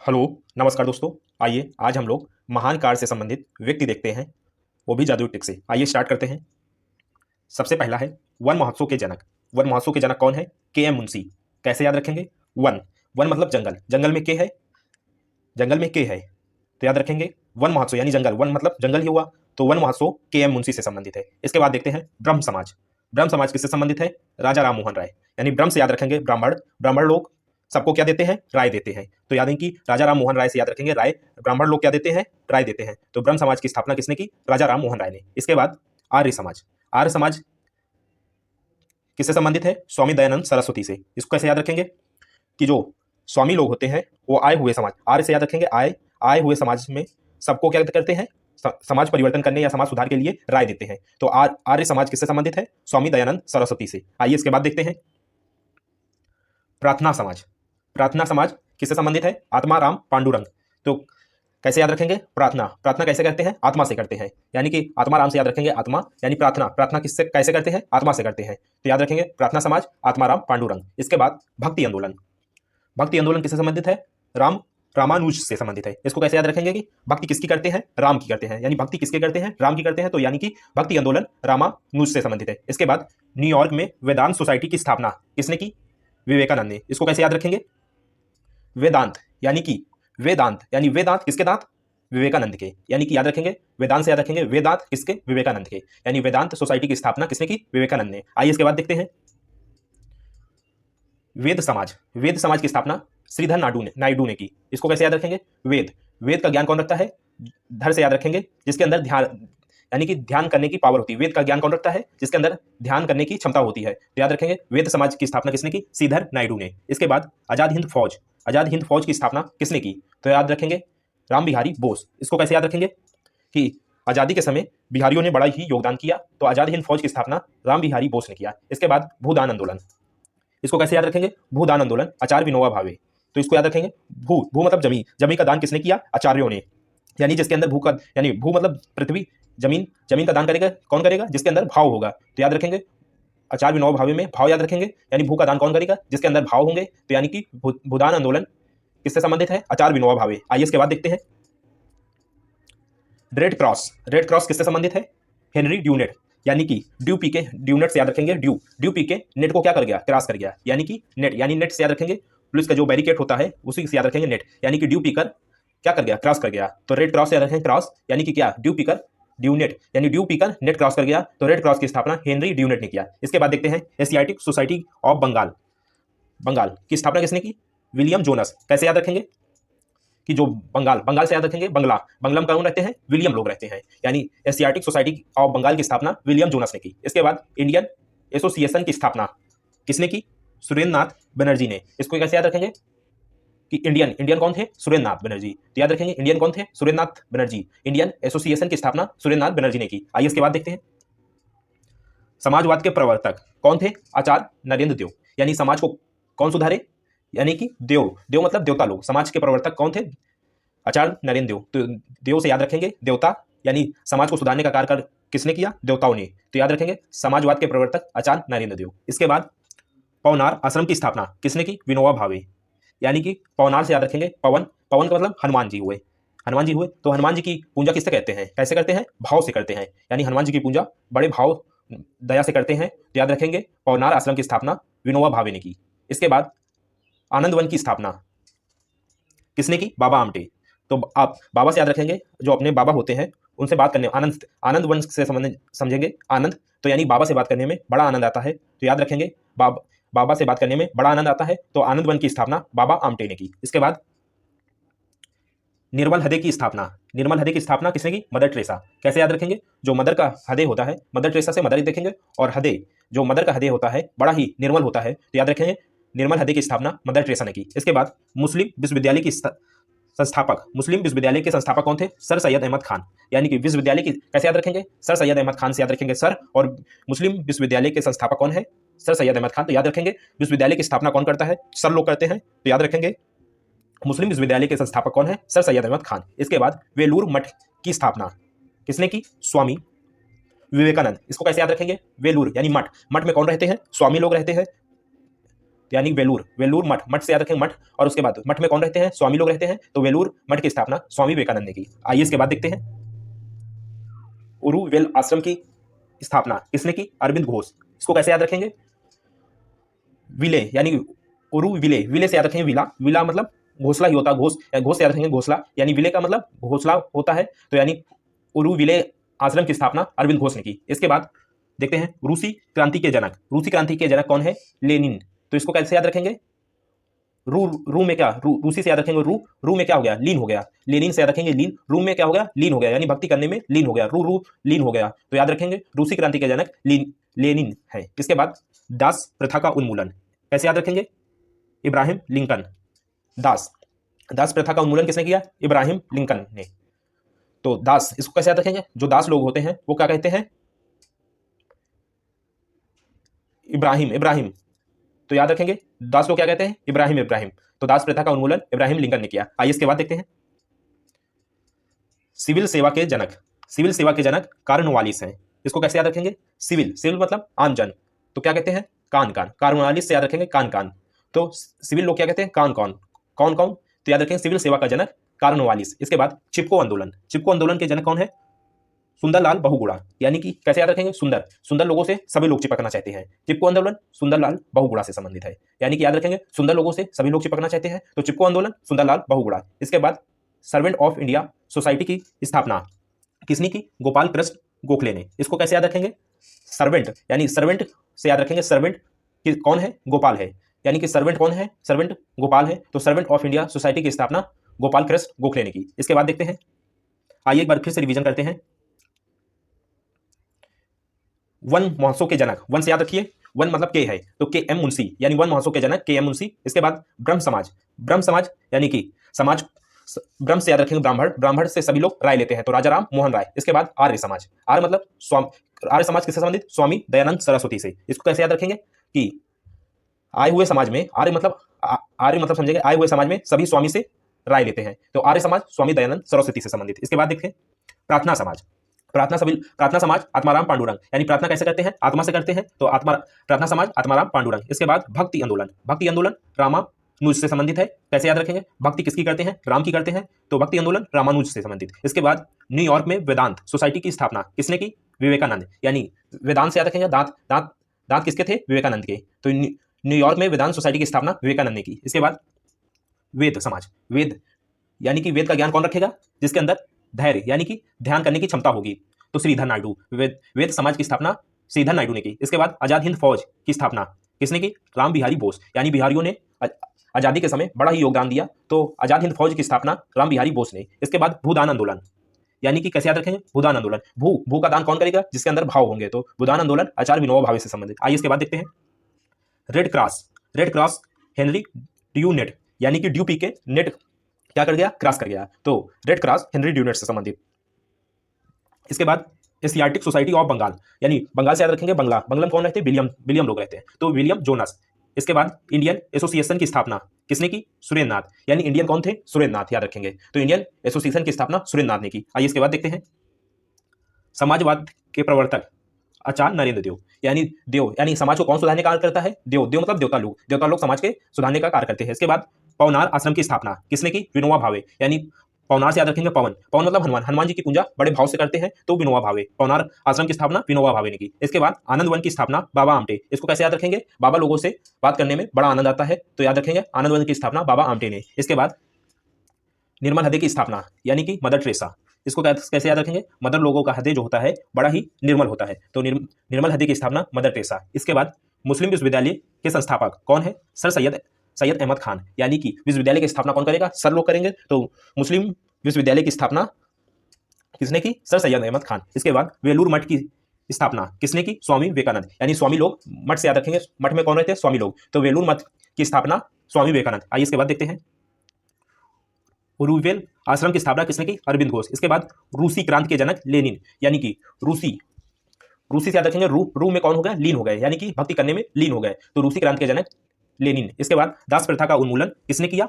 Hello. नमस्कार दोस्तों। आइए आज हम लोग महान कार्य से संबंधित व्यक्ति देखते हैं, वो भी जादुई टिक से। आइए स्टार्ट करते हैं। सबसे पहला है वन महोत्सव के जनक। वन महोत्सव के जनक कौन है? के एम मुंशी। कैसे याद रखेंगे? वन, वन मतलब जंगल, जंगल में के है, जंगल में के है तो याद रखेंगे वन महोत्सव यानी जंगल, वन मतलब जंगल ही हुआ, तो वन महोत्सव के एम मुंशी से संबंधित है। इसके बाद देखते हैं ब्रह्म समाज। ब्रह्म समाज किससे संबंधित है? राजा राम मोहन राय। यानी ब्रह्म से याद रखेंगे ब्राह्मण, ब्राह्मण लोग सबको क्या देते हैं? राय देते हैं। तो याद है कि राजा राम मोहन राय से याद रखेंगे राय, ब्राह्मण लोग क्या देते हैं? राय देते हैं। तो ब्रह्म समाज की स्थापना किसने की? राजा राम मोहन राय ने। इसके बाद आर्य समाज। आर्य समाज किससे संबंधित है? स्वामी दयानंद सरस्वती से। इसको कैसे याद रखेंगे कि जो स्वामी लोग होते हैं वो आए हुए समाज, आर्य से याद रखेंगे आए, आए हुए समाज में सबको क्या करते हैं? समाज परिवर्तन करने या समाज सुधार के लिए राय देते हैं। तो आर्य समाज किससे संबंधित है? स्वामी दयानंद सरस्वती से। आइए इसके बाद देखते हैं प्रार्थना समाज। प्रार्थना समाज किससे संबंधित है? आत्मा राम पांडुरंग। तो कैसे याद रखेंगे? प्रार्थना, प्रार्थना कैसे करते हैं? आत्मा से करते हैं। यानी कि आत्मा राम से याद रखेंगे आत्मा, यानी प्रार्थना, प्रार्थना किससे कैसे करते हैं? आत्मा से करते हैं। तो याद रखेंगे प्रार्थना समाज, आत्मा राम पांडुरंग। इसके बाद भक्ति आंदोलन। भक्ति आंदोलन किससे संबंधित है? रामानुज से संबंधित है। इसको कैसे याद रखेंगे कि भक्ति किसकी करते हैं? राम की करते हैं। यानी भक्ति किसके करते हैं? राम की करते हैं। तो यानी कि भक्ति आंदोलन रामानुज से संबंधित है। इसके बाद न्यूयॉर्क में वेदांत सोसाइटी की स्थापना किसने की? विवेकानंद ने। इसको कैसे याद रखेंगे? वेदांत यानी कि वेदांत, यानी वेदांत किसके दांत? विवेकानंद के। यानी कि याद रखेंगे वेदांत से याद रखेंगे वेदांत किसके? विवेकानंद के। यानी वेदांत सोसाइटी की स्थापना किसने की? विवेकानंद ने। आइए इसके बाद देखते हैं वेद समाज। वेद समाज की स्थापना श्रीधर नायडू ने की। इसको कैसे याद रखेंगे? वेद, वेद का ज्ञान कौन रखता है? धर से याद रखेंगे जिसके अंदर ध्यान, यानी कि ध्यान करने की पावर होती है। वेद का ज्ञान कौन रखता है? जिसके अंदर ध्यान करने की क्षमता होती है। तो याद रखेंगे वेद समाज की स्थापना किसने की? श्रीधर नायडू ने। इसके बाद आजाद हिंद फौज। आजाद हिंद फौज की स्थापना किसने की? तो याद रखेंगे राम बिहारी बोस। इसको कैसे याद रखेंगे कि आजादी के समय बिहारियों ने बड़ा ही योगदान किया, तो आजाद हिंद फौज की स्थापना राम बिहारी बोस ने किया। इसके बाद भूदान आंदोलन। इसको कैसे याद रखेंगे? भूदान आंदोलन आचार्य विनोबा भावे। तो इसको याद रखेंगे भू, भू मतलब जमीन, जमीन का दान किसने किया? आचार्यों ने। यानी जिसके अंदर भू का, यानी भू मतलब पृथ्वी, जमीन, जमीन का दान करेगा कौन करेगा? जिसके अंदर भाव होगा। तो याद रखेंगे आचार्य विनोबा भावे में भाव याद रखेंगे, यानी भू का दान कौन करेगा? जिसके अंदर भाव होंगे। तो यानी कि भूदान आंदोलन किससे संबंधित है? आचार्य विनोबा भावे। आइए इसके बाद देखते हैं रेड क्रॉस। रेड क्रॉस किससे संबंधित है? Henry Dunant. यानी कि ड्यू पी के, ड्यूनेट से याद रखेंगे ड्यू, ड्यू पी के नेट को क्या कर गया? क्रॉस कर गया। यानी कि नेट, यानी नेट से याद रखेंगे पुलिस का जो बैरिकेड होता है उसी से याद रखेंगे नेट। यानी कि ड्यू पीकर क्या कर गया? क्रॉस कर गया। तो रेड क्रॉस से याद रखेंगे क्रॉस, यानी कि क्या? ड्यू पीकर ड्यूनेट, यानी ड्यू पीकर नेट क्रॉस कर गया। तो रेड क्रॉस की स्थापना हेनरी ड्यूनेट ने किया। इसके बाद देखते हैं Asiatic society of Bengal. Bengal की स्थापना किसने की? William Jones. कैसे याद रखेंगे कि जो बंगाल, बंगाल से याद रखेंगे बंगला, बंगला में कौन रहते हैं? विलियम लोग रहते हैं। यानी एशियाटिक सोसाइटी ऑफ बंगाल की स्थापना विलियम जोनस ने की। इसके बाद इंडियन एसोसिएशन की स्थापना किसने की? सुरेंद्र नाथ बनर्जी ने। इसको कैसे याद रखेंगे कि इंडियन, इंडियन कौन थे? सुरेंद्र नाथ बनर्जी। तो याद रखेंगे इंडियन कौन थे? सुरेंद्र नाथ बनर्जी। इंडियन एसोसिएशन की स्थापना सुरेंद्र नाथ बनर्जी ने की। आइए इसके बाद देखते हैं समाजवाद के प्रवर्तक कौन थे? आचार्य नरेंद्र देव। यानी समाज को कौन सुधारे? यानी कि देव, देव मतलब देवता लोग। समाज के प्रवर्तक कौन थे? आचार्य नरेंद्र देव। तो देव से याद रखेंगे देवता, यानी समाज को सुधारने का कार्य किसने किया? देवताओं ने। तो याद रखेंगे समाजवाद के प्रवर्तक आचार्य नरेंद्र देव। इसके बाद पवनार आश्रम की स्थापना किसने की? विनोबा भावे। यानी कि पवनार से याद रखेंगे पवन, पवन का मतलब हनुमान जी हुए, हनुमान जी हुए। तो हनुमान जी की पूजा किससे कहते हैं? कैसे करते हैं? भाव से करते हैं। यानी हनुमान जी की पूजा बड़े भाव दया से करते हैं। तो याद रखेंगे पवनार आश्रम की स्थापना विनोबा भावे ने की। इसके बाद आनंद वन की स्थापना किसने की? बाबा आमटे। तो आप बाबा से याद रखेंगे जो अपने बाबा होते हैं उनसे बात करने, आनंद, आनंद वन से संबंध समझेंगे आनंद। तो यानी बाबा से बात करने में बड़ा आनंद आता है। तो याद रखेंगे बाबा से बात करने में बड़ा आनंद आता है। तो आनंद वन की स्थापना बाबा आमटे ने की। इसके बाद निर्मल हृदय की स्थापना, निर्मल हृदय की स्थापना किसने की? Mother Teresa. कैसे याद रखेंगे? जो मदर का हृदय होता है, मदर टेरेसा से मदर देखेंगे, और हृदय, जो मदर का हृदय होता है बड़ा ही निर्मल होता है। तो याद रखेंगे निर्मल हृदय की स्थापना मदर टेरेसा ने की। इसके बाद मुस्लिम विश्वविद्यालय की संस्थापक, मुस्लिम विश्वविद्यालय के संस्थापक कौन थे? सर सैयद अहमद खान। यानी कि विश्वविद्यालय की कैसे याद रखेंगे? सर सैयद अहमद खान से याद रखेंगे सर, और मुस्लिम विश्वविद्यालय के संस्थापक कौन है? सर सैयद अहमद खान। तो याद रखेंगे विश्वविद्यालय की स्थापना कौन करता है? सर लोग करते हैं। तो याद रखेंगे मुस्लिम विश्वविद्यालय के संस्थापक कौन है? सर सैयद अहमद खान। इसके बाद वेलूर मठ की स्थापना किसने की? स्वामी विवेकानंद। इसको कैसे याद रखेंगे? वेलूर यानी मठ, मठ में कौन रहते हैं? स्वामी लोग रहते हैं। यानी वेलूर, वेलूर मठ, मठ से याद रखेंगे मठ, और उसके बाद मठ में कौन रहते हैं, स्वामी लोग रहते हैं, तो वेलूर मठ की स्थापना स्वामी विवेकानंद ने की। आइए इसके बाद देखते हैं, उरुवेल आश्रम की स्थापना किसने की, अरविंद घोष। इसको कैसे याद रखेंगे, विले यानी उरु विले, विले से याद रखेंगे विला, विला मतलब घोसला ही होता है, घोष, घोष से याद रखेंगे घोसला, यानी विले का मतलब घोसला होता है, तो यानी उरु विले आश्रम की स्थापना अरविंद घोष ने की। इसके बाद देखते हैं रूसी क्रांति के जनक, रूसी क्रांति के जनक कौन है, लेनिन। तो इसको कैसे याद रखेंगे, रू में क्या, रूसी से याद रखेंगे रू में क्या हो गया, लीन हो गया, लेनिन से याद रखेंगे लीन, रू में क्या हो गया, लीन हो गया, यानी भक्ति करने में लीन हो गया, रू लीन हो गया, तो याद रखेंगे रूसी क्रांति के जनक लेनिन है। इसके बाद दास प्रथा का उन्मूलन कैसे याद रखेंगे, इब्राहिम लिंकन। दास प्रथा का उन्मूलन किसने किया, इब्राहिम लिंकन ने। तो दास, इसको कैसे याद रखेंगे, जो दास लोग होते हैं वो क्या कहते हैं, इब्राहिम, तो याद रखेंगे दास लोग क्या कहते हैं, इब्राहिम। तो दास प्रथा का उन्मूलन इब्राहिम लिंकन ने किया। आइए इसके बाद देखते हैं, सिविल सेवा के जनक कार्नवालिस हैं। इसको कैसे याद रखेंगे, सिविल मतलब आम जन, तो क्या कहते हैं, कान, कार्नवालिस से याद रखेंगे कान। तो सिविल लोग क्या कहते हैं, कौन, तो याद रखेंगे सिविल सेवा का जनक कार्नवालिस। इसके बाद चिपको आंदोलन के जनक कौन है, सुंदरलाल बहुगुणा, यानी कि कैसे याद रखेंगे, सुंदर लोगों से सभी लोग चिपकना चाहते हैं। चिपको आंदोलन सुंदरलाल बहुगुणा से संबंधित है, यानी कि याद रखेंगे सुंदर लोगों से सभी लोग चिपकना चाहते हैं, तो चिपको आंदोलन सुंदरलाल बहुगुणा। इसके बाद सर्वेंट ऑफ इंडिया सोसाइटी की स्थापना किसने की, गोपाल कृष्ण गोखले ने। इसको कैसे याद रखेंगे, सर्वेंट, यानी सर्वेंट से याद रखेंगे सर्वेंट कौन है, गोपाल है, यानी कि सर्वेंट कौन है, सर्वेंट गोपाल है, तो सर्वेंट ऑफ इंडिया सोसाइटी की स्थापना गोपाल कृष्ण गोखले ने की। इसके बाद देखते हैं, आइए एक बार फिर से रिवीजन करते हैं, वन महोत्सव के जनक, वन से याद रखिए, वन मतलब के है, तो के एम मुंशी, यानी वन महोत्सव के जनक के एम मुंशी। इसके बाद ब्रह्म समाज यानी कि समाज, ब्रह्म से याद रखेंगे ब्राह्मण से सभी लोग राय लेते हैं, तो राजा राम मोहन राय। इसके बाद आर्य समाज, आर्य मतलब आर्य समाज किससे संबंधित, स्वामी दयानंद सरस्वती से। इसको कैसे याद रखेंगे कि आए हुए समाज में, आर्य मतलब समझेंगे आए हुए समाज में सभी स्वामी से राय लेते हैं, तो आर्य समाज स्वामी दयानंद सरस्वती से संबंधित। इसके बाद देखें प्रार्थना समाज आत्माराम पांडुरंग, यानी प्रार्थना कैसे करते हैं, आत्मा से करते हैं, तो प्रार्थना समाज आत्माराम पांडुरंग। इसके बाद भक्ति आंदोलन रामानुज से संबंधित है, कैसे याद रखेंगे, भक्ति किसकी करते हैं, राम की करते हैं, तो भक्ति आंदोलन रामानुज से संबंधित। इसके बाद न्यूयॉर्क में वेदांत सोसाइटी की स्थापना किसने की, विवेकानंद, यानी वेदांत से याद रखेंगे दांत किसके थे, विवेकानंद के, तो न्यूयॉर्क में वेदांत सोसाइटी की स्थापना विवेकानंद ने की। इसके बाद वेद समाज, यानी कि वेद का ज्ञान कौन रखेगा, जिसके अंदर धैर्य यानी कि ध्यान करने की क्षमता होगी, तो श्रीधर नायडू, वेद समाज की स्थापना श्रीधर नायडू ने की। इसके बाद आजाद हिंद फौज की स्थापना किसने की, राम बिहारी बोस, यानी बिहारियों ने आजादी के समय बड़ा ही योगदान दिया, तो आजाद हिंद फौज की स्थापना राम बिहारी बोस ने। इसके बाद भूदान आंदोलन, यानी कि कैसे याद रखेंगे, भूदान आंदोलन, भू का दान कौन करेगा, जिसके अंदर भाव होंगे, तो भूदान आंदोलन आचार्य विनोबा भावे से संबंधित। आइए इसके बाद देखते हैं, रेड क्रॉस हेनरी ड्यूनेट, यानी कि ड्यू पी के नेट क्या कर गया, क्रॉस कर गया, तो रेड क्रॉस हेनरी ड्यूनेट से संबंधित। इसके बाद एशियाटिक सोसाइटी ऑफ बंगाल, यानी बंगाल से याद रखेंगे बंगला में कौन रहते हैं, विलियम लोग रहते हैं, तो विलियम जोनस। इसके बाद इंडियन एसोसिएशन की स्थापना किसने की, सुरेंद्र नाथ, यानी इंडियन कौन थे, सुरेंद्र नाथ, याद रखेंगे, तो इंडियन एसोसिएशन की स्थापना सुरेंद्र नाथ ने की। आइए इसके बाद देखते हैं, समाजवाद के प्रवर्तक आचार्य नरेंद्र देव, यानी समाज को कौन सुधारने का कार्य करता है, देव मतलब देवता लोग समाज के सुधारने का कार्य करते हैं। इसके बाद पवनार आश्रम की स्थापना किसने की, विनोबा भावे, यानी पवनार से याद रखेंगे पवन मतलब हनुमान जी की पूजा बड़े भाव से करते हैं, तो विनोबा भावे, पवनार आश्रम की स्थापना विनोबा भावे ने की। इसके बाद आनंद वन की स्थापना बाबा आमटे, इसको कैसे याद रखेंगे, बाबा लोगों से बात करने में बड़ा आनंद आता है, तो याद रखेंगे आनंद वन की स्थापना बाबा आमटे ने। इसके बाद निर्मल हृदय की स्थापना, यानी कि मदर टेरेसा, इसको कैसे याद रखेंगे, मदर लोगों का हृदय जो होता है बड़ा ही निर्मल होता है, तो निर्मल हृदय की स्थापना मदर टेरेसा। इसके बाद मुस्लिम विश्वविद्यालय के संस्थापक कौन है, सर सैयद अहमद खान, यानी कि विश्वविद्यालय की स्थापना कौन करेगा, सर लोग करेंगे, तो मुस्लिम विश्वविद्यालय की स्थापना किसने की, सर सैयद अहमद खान। इसके बाद वेलूर मठ की स्थापना किसने की, स्वामी विवेकानंद, यानी स्वामी लोग, मठ से याद रखेंगे मठ में कौन रहते हैं, स्वामी लोग, तो वेलूर मठ की स्थापना स्वामी विवेकानंद। आइए इसके बाद देखते हैं, उरुवेल आश्रम की स्थापना किसने की, अरविंद घोष। इसके बाद रूसी क्रांति के जनक लेनिन, यानी कि रूसी से याद रखेंगे रू में कौन हो गया, लीन हो गए, यानी कि भक्ति करने में लीन हो गए, तो रूसी क्रांति के जनक लेनिन। इसके बाद दास प्रथा का उन्मूलन किसने किया,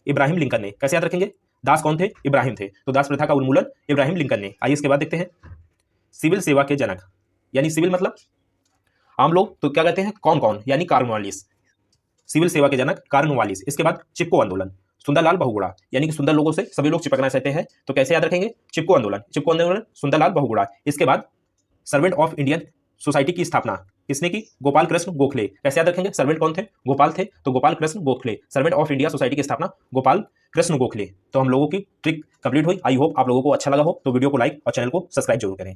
इब्राहिम लिंकन ने, कैसे याद रखेंगे, दास कौन थे, इब्राहिम थे, तो दास प्रथा का उन्मूलन इब्राहिम लिंकन ने। आइए इसके बाद देखते हैं, सिविल सेवा के जनक, यानी सिविल मतलब आम लोग, तो क्या कहते हैं, कौन, यानी कार्नवालिस, सिविल सेवा के जनक कार्नवालिस, इसके बाद चिपको आंदोलन, सुंदरलाल बहुगुणा, यानी कि सुंदर लोगों से सभी लोग चिपकना चाहते हैं, तो कैसे याद रखेंगे, चिपको आंदोलन, चिपको आंदोलन सुंदरलाल बहुगुणा। इसके बाद सर्वेंट ऑफ इंडियन सोसाइटी की स्थापना किसने की, गोपाल कृष्ण गोखले, कैसे याद रखेंगे, सर्वेंट कौन थे, गोपाल थे, तो Gopal Krishna Gokhale, servant of India society की स्थापना गोपाल कृष्ण गोखले। तो हम लोगों की ट्रिक कंप्लीट हुई। आई होप आप लोगों को अच्छा लगा हो, तो वीडियो को लाइक और चैनल को सब्सक्राइब जरूर करें।